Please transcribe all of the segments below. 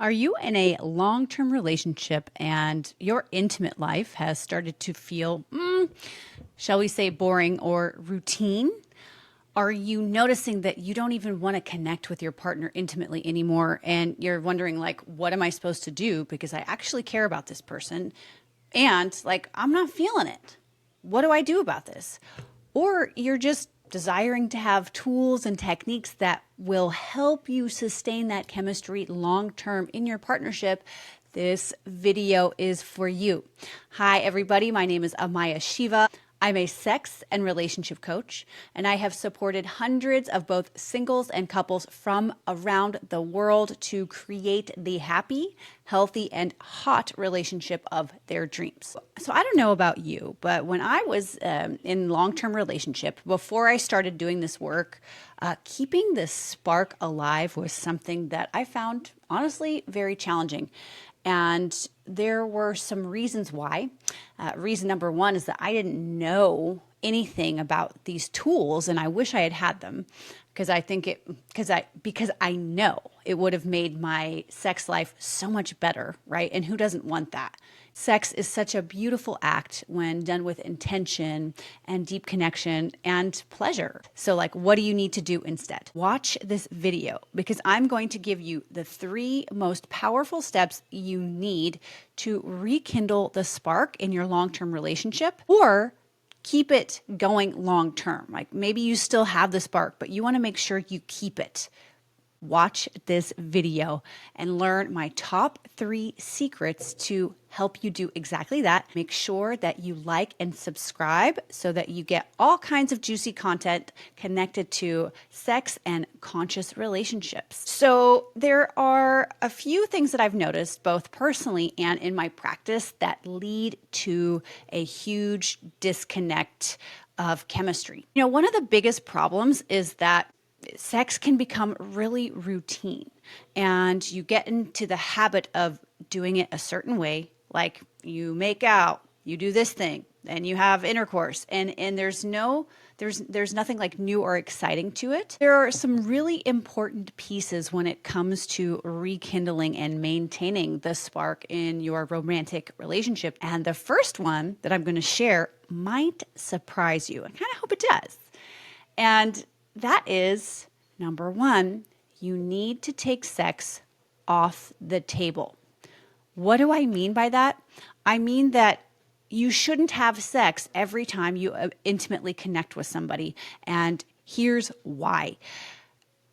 Are you in a long term relationship and your intimate life has started to feel, shall we say, boring or routine? Are you noticing that you don't even want to connect with your partner intimately anymore? And you're wondering, like, what am I supposed to do? Because I actually care about this person. And, like, I'm not feeling it. What do I do about this? Or you're just desiring to have tools and techniques that will help you sustain that chemistry long term in your partnership. This video is for you. Hi, everybody. My name is Amaya Shiva. I'm a sex and relationship coach, and I have supported hundreds of both singles and couples from around the world to create the happy, healthy, and hot relationship of their dreams. So I don't know about you, but when I was in long-term relationship, before I started doing this work, keeping the spark alive was something that I found honestly very challenging. And there were some reasons why. Reason number one is that I didn't know anything about these tools, and I wish I had had them because I know it would have made my sex life so much better, right? And who doesn't want that? Sex is such a beautiful act when done with intention and deep connection and pleasure. So, like, what do you need to do instead? Watch this video because I'm going to give you the 3 most powerful steps you need to rekindle the spark in your long-term relationship or keep it going long term. Like, maybe you still have the spark, but you want to make sure you keep it. Watch this video and learn my top 3 secrets to help you do exactly that. Make sure that you like and subscribe so that you get all kinds of juicy content connected to sex and conscious relationships. So there are a few things that I've noticed both personally and in my practice that lead to a huge disconnect of chemistry. You know, one of the biggest problems is that sex can become really routine and you get into the habit of doing it a certain way. Like, you make out, you do this thing, and you have intercourse, and there's nothing like new or exciting to it. There are some really important pieces when it comes to rekindling and maintaining the spark in your romantic relationship. And the first one that I'm going to share might surprise you. I kind of hope it does. And that is, number 1, you need to take sex off the table. What do I mean by that? I mean that you shouldn't have sex every time you intimately connect with somebody. And here's why.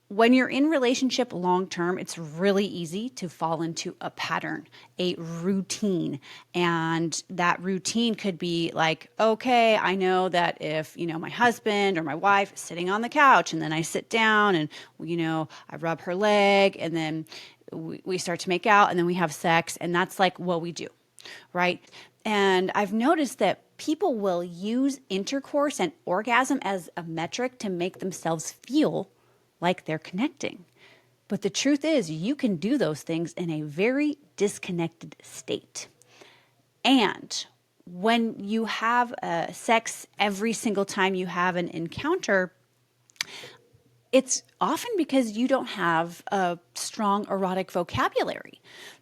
When you're in relationship long term, it's really easy to fall into a pattern, a routine. And that routine could be like, okay, I know that if, my husband or my wife is sitting on the couch and then I sit down and, I rub her leg and then we start to make out and then we have sex, and that's like what we do, right? And I've noticed that people will use intercourse and orgasm as a metric to make themselves feel like they're connecting. But the truth is, you can do those things in a very disconnected state. And when you have sex every single time you have an encounter, it's often because you don't have a strong erotic vocabulary.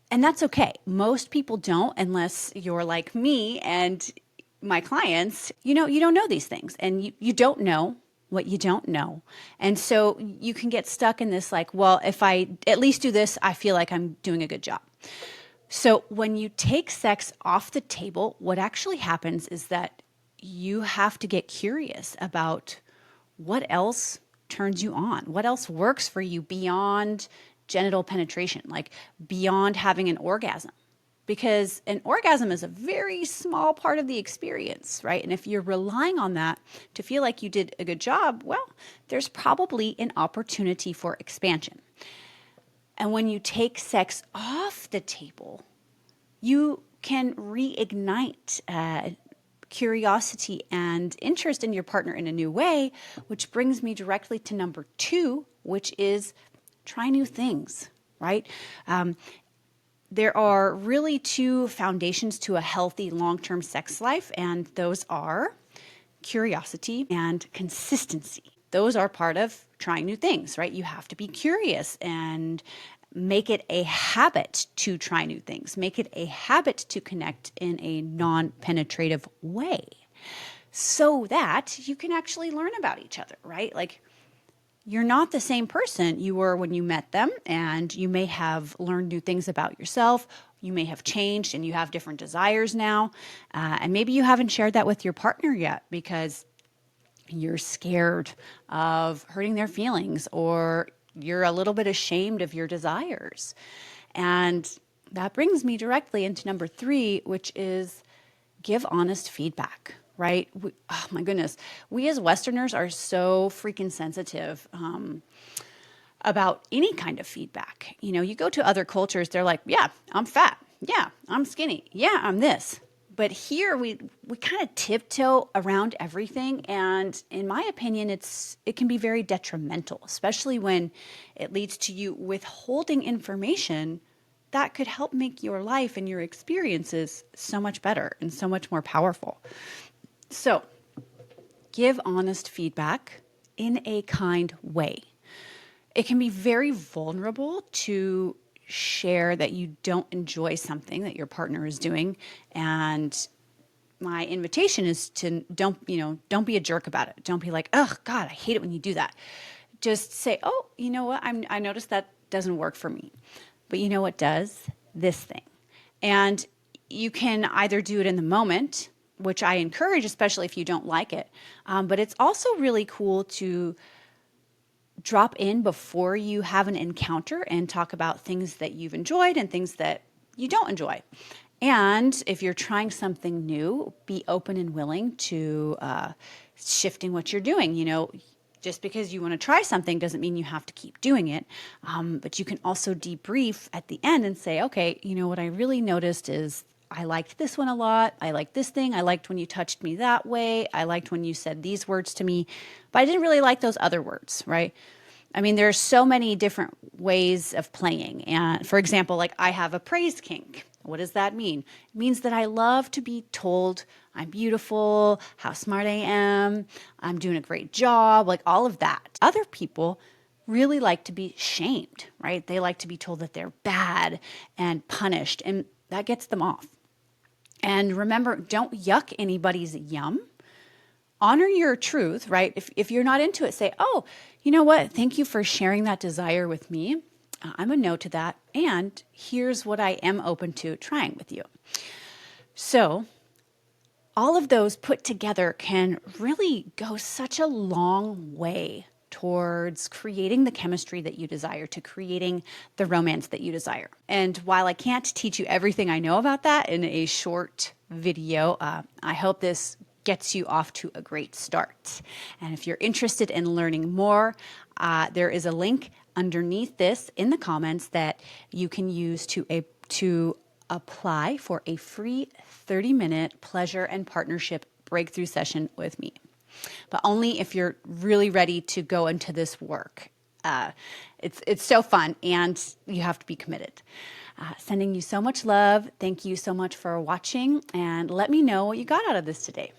And that's okay. Most people don't, unless you're like me and my clients. You don't know these things, and you don't know what you don't know. And so you can get stuck in this, like, well, if I at least do this, I feel like I'm doing a good job. So when you take sex off the table, what actually happens is that you have to get curious about what else turns you on, what else works for you beyond genital penetration, like beyond having an orgasm. Because an orgasm is a very small part of the experience, right? And if you're relying on that to feel like you did a good job, well, there's probably an opportunity for expansion. And when you take sex off the table, you can reignite curiosity and interest in your partner in a new way, which brings me directly to number 2, which is try new things, right? There are really 2 foundations to a healthy long-term sex life, and those are curiosity and consistency. Those are part of trying new things, right? You have to be curious and make it a habit to try new things. Make it a habit to connect in a non-penetrative way so that you can actually learn about each other, right? Like, you're not the same person you were when you met them, and you may have learned new things about yourself. You may have changed and you have different desires now. And maybe you haven't shared that with your partner yet because you're scared of hurting their feelings, or you're a little bit ashamed of your desires. And that brings me directly into number 3, which is give honest feedback, right? Oh my goodness. We as Westerners are so freaking sensitive about any kind of feedback. You know, you go to other cultures, they're like, yeah, I'm fat. Yeah, I'm skinny. Yeah, I'm this. But here we kind of tiptoe around everything, and in my opinion, it can be very detrimental, especially when it leads to you withholding information that could help make your life and your experiences so much better and so much more powerful. So, give honest feedback in a kind way. It can be very vulnerable to share that you don't enjoy something that your partner is doing, and my invitation is to don't be a jerk about it. Don't be like, oh God, I hate it when you do that. Just say, oh, you know what, I noticed that doesn't work for me, but you know what does? This thing. And you can either do it in the moment, which I encourage, especially if you don't like it, but it's also really cool to drop in before you have an encounter and talk about things that you've enjoyed and things that you don't enjoy. And if you're trying something new, be open and willing to shifting what you're doing. You know, just because you want to try something doesn't mean you have to keep doing it. But you can also debrief at the end and say, okay, you know, what I really noticed is I liked this one a lot. I liked this thing. I liked when you touched me that way. I liked when you said these words to me, but I didn't really like those other words, right? I mean, there's so many different ways of playing. And for example, like I have a praise kink. What does that mean? It means that I love to be told I'm beautiful, how smart I am, I'm doing a great job, like all of that. Other people really like to be shamed, right? They like to be told that they're bad and punished, and that gets them off. And remember, don't yuck anybody's yum. Honor your truth, right? If you're not into it, say, oh, you know what? Thank you for sharing that desire with me. I'm a no to that. And here's what I am open to trying with you. So all of those put together can really go such a long way towards creating the chemistry that you desire, to creating the romance that you desire. And while I can't teach you everything I know about that in a short video, I hope this gets you off to a great start. And if you're interested in learning more, there is a link underneath this in the comments that you can use to apply for a free 30-minute pleasure and partnership breakthrough session with me. But only if you're really ready to go into this work. It's so fun, and you have to be committed. Sending you so much love. Thank you so much for watching, and let me know what you got out of this today.